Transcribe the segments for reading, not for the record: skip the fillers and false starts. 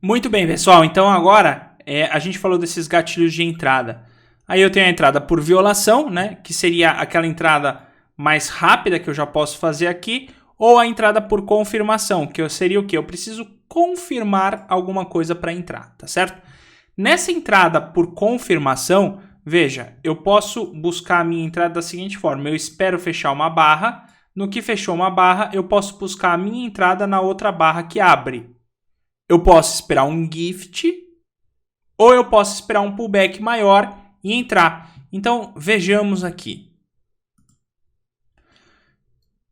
Muito bem, pessoal. Então agora a gente falou desses gatilhos de entrada. Aí eu tenho a entrada por violação, né? Que seria aquela entrada mais rápida que eu já posso fazer aqui. Ou a entrada por confirmação, que seria o quê? Eu preciso confirmar alguma coisa para entrar, tá certo? Nessa entrada por confirmação, veja, eu posso buscar a minha entrada da seguinte forma. Eu espero fechar uma barra. No que fechou uma barra, eu posso buscar a minha entrada na outra barra que abre. Eu posso esperar um gift ou eu posso esperar um pullback maior e entrar. Então, vejamos aqui.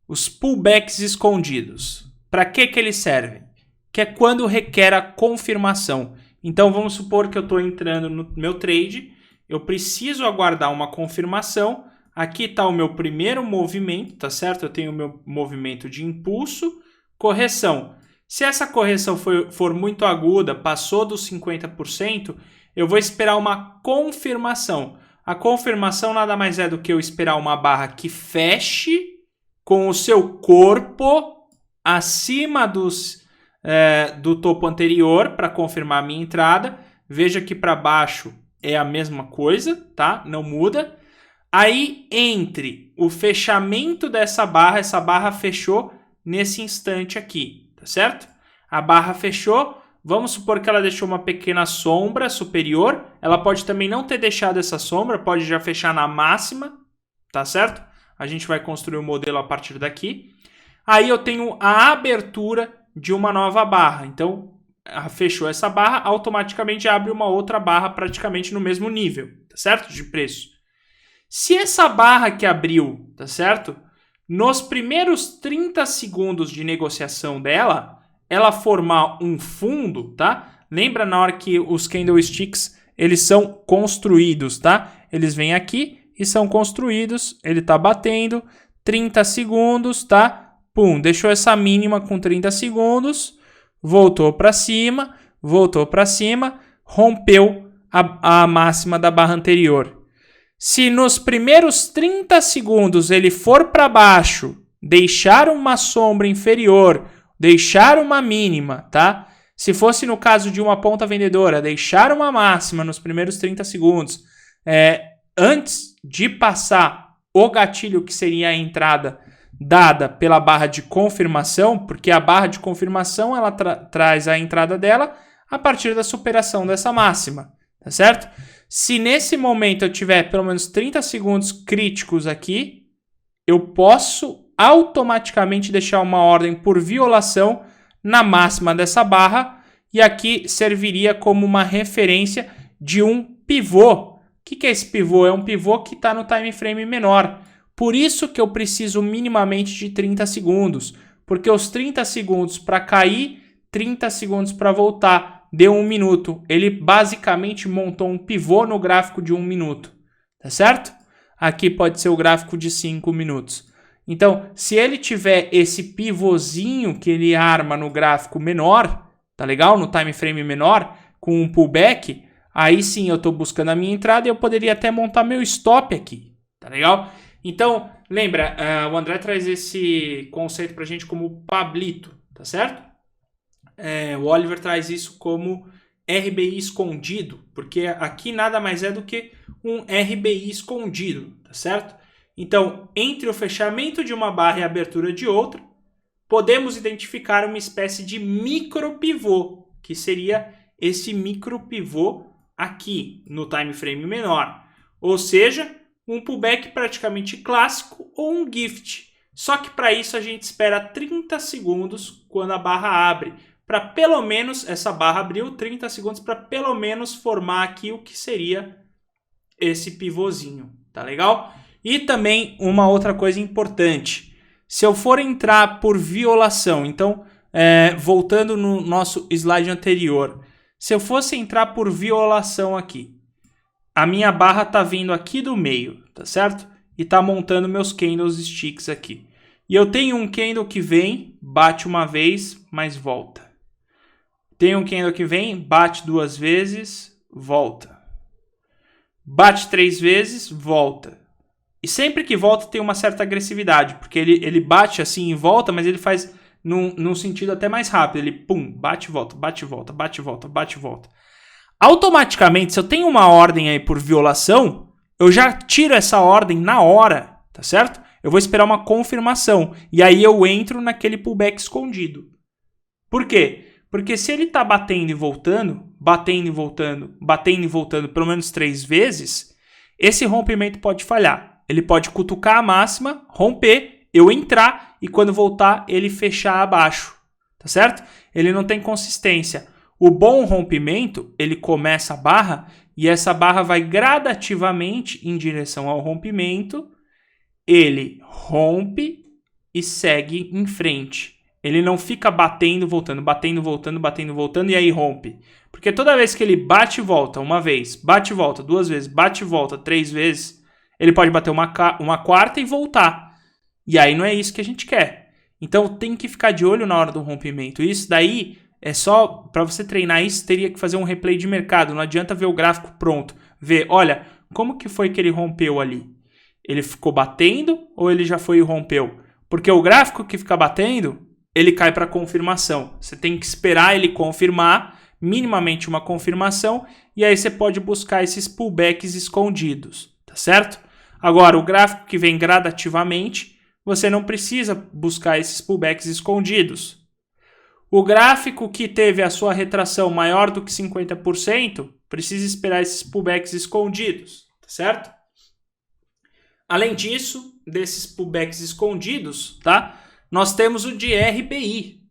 Os pullbacks escondidos. Para que eles servem? Que é quando requer a confirmação. Então, vamos supor que eu estou entrando no meu trade. Eu preciso aguardar uma confirmação. Aqui está o meu primeiro movimento, tá certo? Eu tenho o meu movimento de impulso. Correção. Se essa correção for muito aguda, passou dos 50%, eu vou esperar uma confirmação. A confirmação nada mais é do que eu esperar uma barra que feche com o seu corpo acima do topo anterior para confirmar a minha entrada. Veja que para baixo é a mesma coisa, tá? Não muda. Aí, entre o fechamento dessa barra, essa barra fechou nesse instante aqui, tá certo? A barra fechou. Vamos supor que ela deixou uma pequena sombra superior. Ela pode também não ter deixado essa sombra, pode já fechar na máxima, tá certo? A gente vai construir o modelo a partir daqui. Aí eu tenho a abertura de uma nova barra. Então, fechou essa barra, automaticamente abre uma outra barra praticamente no mesmo nível, tá certo? De preço. Se essa barra que abriu, tá certo? Nos primeiros 30 segundos de negociação dela, ela formar um fundo, tá? Lembra na hora que os candlesticks, eles são construídos, tá? Eles vêm aqui e são construídos, ele tá batendo, 30 segundos, tá? Pum, deixou essa mínima com 30 segundos, voltou para cima, rompeu a máxima da barra anterior. Se nos primeiros 30 segundos ele for para baixo, deixar uma sombra inferior, deixar uma mínima, tá? Se fosse no caso de uma ponta vendedora, deixar uma máxima nos primeiros 30 segundos, antes de passar o gatilho que seria a entrada dada pela barra de confirmação, porque a barra de confirmação ela traz a entrada dela a partir da superação dessa máxima, tá certo? Se nesse momento eu tiver pelo menos 30 segundos críticos aqui, eu posso automaticamente deixar uma ordem por violação na máxima dessa barra e aqui serviria como uma referência de um pivô. O que é esse pivô? É um pivô que está no time frame menor. Por isso que eu preciso minimamente de 30 segundos, porque os 30 segundos para cair, 30 segundos para voltar, deu 1 minuto. Ele basicamente montou um pivô no gráfico de 1 minuto, tá certo? Aqui pode ser o gráfico de 5 minutos. Então, se ele tiver esse pivôzinho que ele arma no gráfico menor, tá legal? No time frame menor, com um pullback, aí sim eu estou buscando a minha entrada e eu poderia até montar meu stop aqui, tá legal? Então, lembra, o André traz esse conceito pra gente como Pablito, tá certo? O Oliver traz isso como RBI escondido, porque aqui nada mais é do que um RBI escondido, tá certo? Então, entre o fechamento de uma barra e a abertura de outra, podemos identificar uma espécie de micropivô, que seria esse micropivô aqui no time frame menor. Ou seja, um pullback praticamente clássico ou um gift. Só que para isso a gente espera 30 segundos quando a barra abre. Para pelo menos, essa barra abriu 30 segundos para pelo menos formar aqui o que seria esse pivôzinho. Tá legal? E também uma outra coisa importante. Se eu for entrar por violação, então, voltando no nosso slide anterior, se eu fosse entrar por violação aqui, a minha barra tá vindo aqui do meio, tá certo? E tá montando meus candlesticks aqui. E eu tenho um candle que vem, bate uma vez, mas volta. Tem um candle que vem, bate 2 vezes, volta. Bate 3 vezes, volta. E sempre que volta tem uma certa agressividade, porque ele bate assim e volta, mas ele faz num sentido até mais rápido. Ele, pum, bate e volta, bate e volta, bate e volta, bate e volta. Automaticamente, se eu tenho uma ordem aí por violação, eu já tiro essa ordem na hora, tá certo? Eu vou esperar uma confirmação. E aí eu entro naquele pullback escondido. Por quê? Porque se ele tá batendo e voltando, batendo e voltando, batendo e voltando pelo menos 3 vezes, esse rompimento pode falhar. Ele pode cutucar a máxima, romper, eu entrar e quando voltar ele fechar abaixo, tá certo? Ele não tem consistência. O bom rompimento, ele começa a barra e essa barra vai gradativamente em direção ao rompimento, ele rompe e segue em frente. Ele não fica batendo, voltando, batendo, voltando, batendo, voltando e aí rompe. Porque toda vez que ele bate e volta uma vez, bate e volta 2 vezes, bate e volta 3 vezes, ele pode bater uma quarta e voltar. E aí não é isso que a gente quer. Então tem que ficar de olho na hora do rompimento. Isso daí é só, para você treinar isso, teria que fazer um replay de mercado. Não adianta ver o gráfico pronto. Ver, olha, como que foi que ele rompeu ali? Ele ficou batendo ou ele já foi e rompeu? Porque o gráfico que fica batendo, ele cai para confirmação. Você tem que esperar ele confirmar, minimamente uma confirmação, e aí você pode buscar esses pullbacks escondidos, tá certo? Agora, o gráfico que vem gradativamente, você não precisa buscar esses pullbacks escondidos. O gráfico que teve a sua retração maior do que 50%, precisa esperar esses pullbacks escondidos, tá certo? Além disso, desses pullbacks escondidos, tá? Nós temos o de RBI.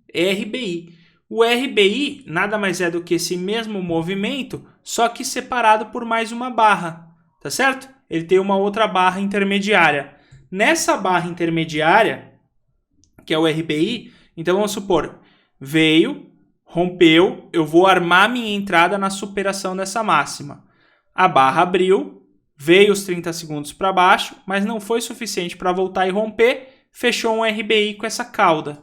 O RBI nada mais é do que esse mesmo movimento, só que separado por mais uma barra, tá certo? Ele tem uma outra barra intermediária. Nessa barra intermediária, que é o RBI, então vamos supor, veio, rompeu, eu vou armar minha entrada na superação dessa máxima. A barra abriu, veio os 30 segundos para baixo, mas não foi suficiente para voltar e romper, fechou um RBI com essa cauda.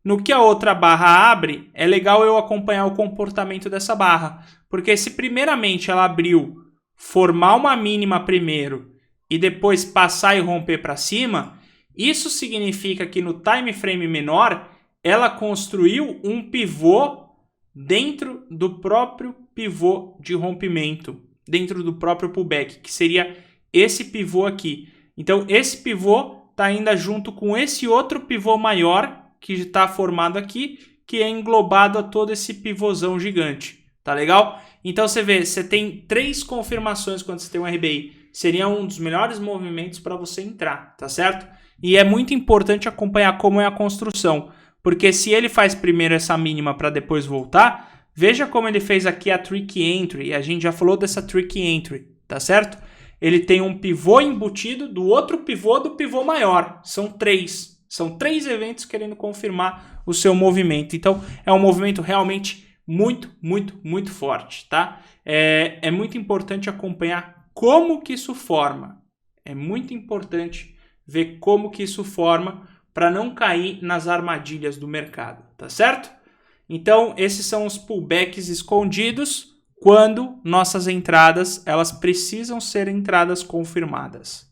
No que a outra barra abre, é legal eu acompanhar o comportamento dessa barra, porque se primeiramente ela abriu, formar uma mínima primeiro e depois passar e romper para cima, isso significa que no time frame menor, ela construiu um pivô dentro do próprio pivô de rompimento, dentro do próprio pullback, que seria esse pivô aqui. Então, esse pivô está ainda junto com esse outro pivô maior que está formado aqui, que é englobado a todo esse pivôzão gigante. Tá legal? Então, você vê, você tem 3 confirmações quando você tem um RBI. Seria um dos melhores movimentos para você entrar, tá certo? E é muito importante acompanhar como é a construção. Porque se ele faz primeiro essa mínima para depois voltar, veja como ele fez aqui a tricky entry. A gente já falou dessa tricky entry, tá certo? Ele tem um pivô embutido do outro pivô do pivô maior. São 3. São 3 eventos querendo confirmar o seu movimento. Então, é um movimento realmente muito, muito, muito forte, tá? É muito importante acompanhar como que isso forma. É muito importante ver como que isso forma para não cair nas armadilhas do mercado, tá certo? Então, esses são os pullbacks escondidos quando nossas entradas, elas precisam ser entradas confirmadas.